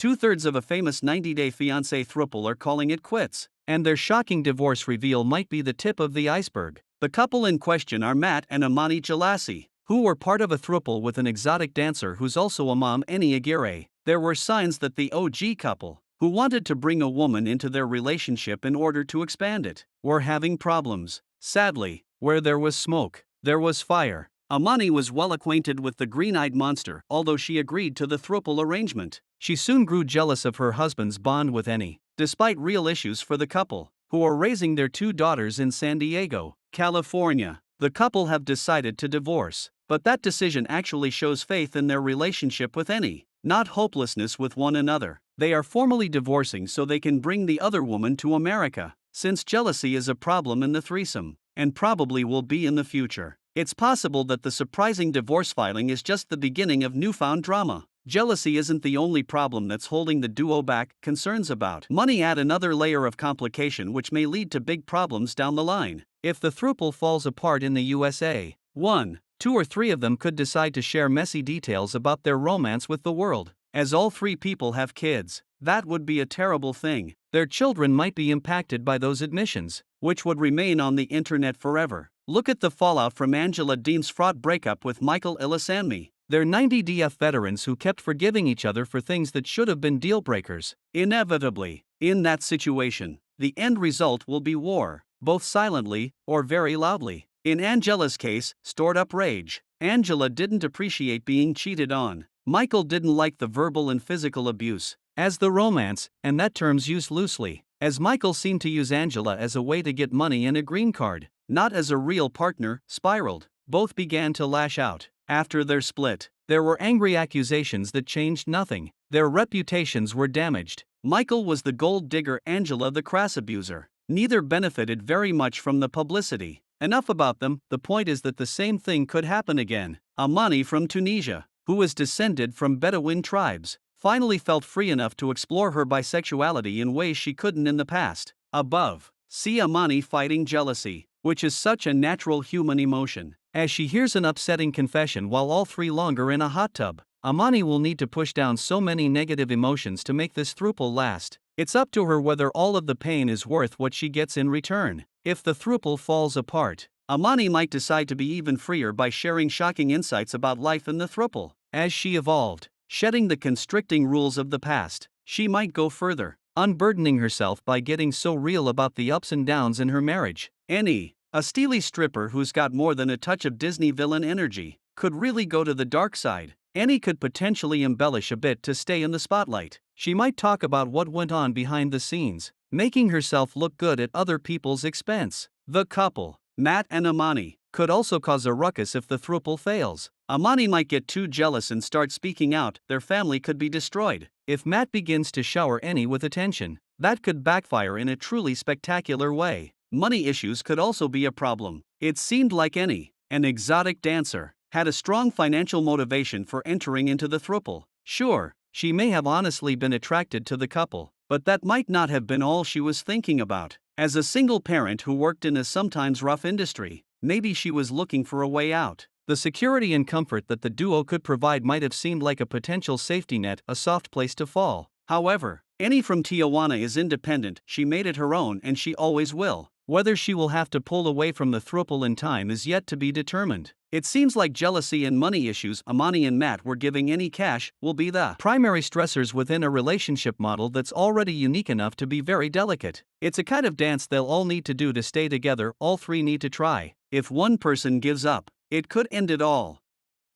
2/3 of a famous 90-day fiancé throuple are calling it quits, and their shocking divorce reveal might be the tip of the iceberg. The couple in question are Matt and Amani Jalasi, who were part of a throuple with an exotic dancer who's also a mom, Eni Aguirre. There were signs that the OG couple, who wanted to bring a woman into their relationship in order to expand it, were having problems. Sadly, where there was smoke, there was fire. Amani was well acquainted with the green-eyed monster, although she agreed to the throuple arrangement. She soon grew jealous of her husband's bond with Eni, despite real issues for the couple, who are raising their 2 daughters in San Diego, California. The couple have decided to divorce, but that decision actually shows faith in their relationship with Eni, not hopelessness with one another. They are formally divorcing so they can bring the other woman to America, since jealousy is a problem in the threesome, and probably will be in the future. It's possible that the surprising divorce filing is just the beginning of newfound drama. Jealousy isn't the only problem that's holding the duo back. Concerns about money add another layer of complication which may lead to big problems down the line. If the throuple falls apart in the USA, 1, 2 or 3 of them could decide to share messy details about their romance with the world. As all 3 people have kids, that would be a terrible thing. Their children might be impacted by those admissions, which would remain on the internet forever. Look at the fallout from Angela Dean's fraught breakup with Michael Ilesanmi. They're 90 DF veterans who kept forgiving each other for things that should have been deal breakers. Inevitably, in that situation, the end result will be war, both silently or very loudly. In Angela's case, stored up rage. Angela didn't appreciate being cheated on. Michael didn't like the verbal and physical abuse. As the romance, and that term's used loosely, as Michael seemed to use Angela as a way to get money and a green card, not as a real partner, spiraled. Both began to lash out. After their split, there were angry accusations that changed nothing. Their reputations were damaged. Michael was the gold digger, Angela the crass abuser. Neither benefited very much from the publicity. Enough about them. The point is that the same thing could happen again. Amani from Tunisia, who is descended from Bedouin tribes, finally felt free enough to explore her bisexuality in ways she couldn't in the past. Above, see Amani fighting jealousy, which is such a natural human emotion. As she hears an upsetting confession while all 3 longer in a hot tub, Amani will need to push down so many negative emotions to make this throuple last. It's up to her whether all of the pain is worth what she gets in return. If the throuple falls apart, Amani might decide to be even freer by sharing shocking insights about life in the throuple. As she evolved, shedding the constricting rules of the past, she might go further, unburdening herself by getting so real about the ups and downs in her marriage. Eni, a steely stripper who's got more than a touch of Disney villain energy, could really go to the dark side. Eni could potentially embellish a bit to stay in the spotlight. She might talk about what went on behind the scenes, making herself look good at other people's expense. The couple, Matt and Amani, could also cause a ruckus if the throuple fails. Amani might get too jealous and start speaking out. Their family could be destroyed. If Matt begins to shower Eni with attention, that could backfire in a truly spectacular way. Money issues could also be a problem. It seemed like Eni, an exotic dancer, had a strong financial motivation for entering into the throuple. Sure, she may have honestly been attracted to the couple, but that might not have been all she was thinking about. As a single parent who worked in a sometimes rough industry, maybe she was looking for a way out. The security and comfort that the duo could provide might have seemed like a potential safety net, a soft place to fall. However, Eni from Tijuana is independent. She made it her own and she always will. Whether she will have to pull away from the throuple in time is yet to be determined. It seems like jealousy and money issues Amani and Matt were giving Eni cash will be the primary stressors within a relationship model that's already unique enough to be very delicate. It's a kind of dance they'll all need to do to stay together. All 3 need to try. If one person gives up, it could end it all.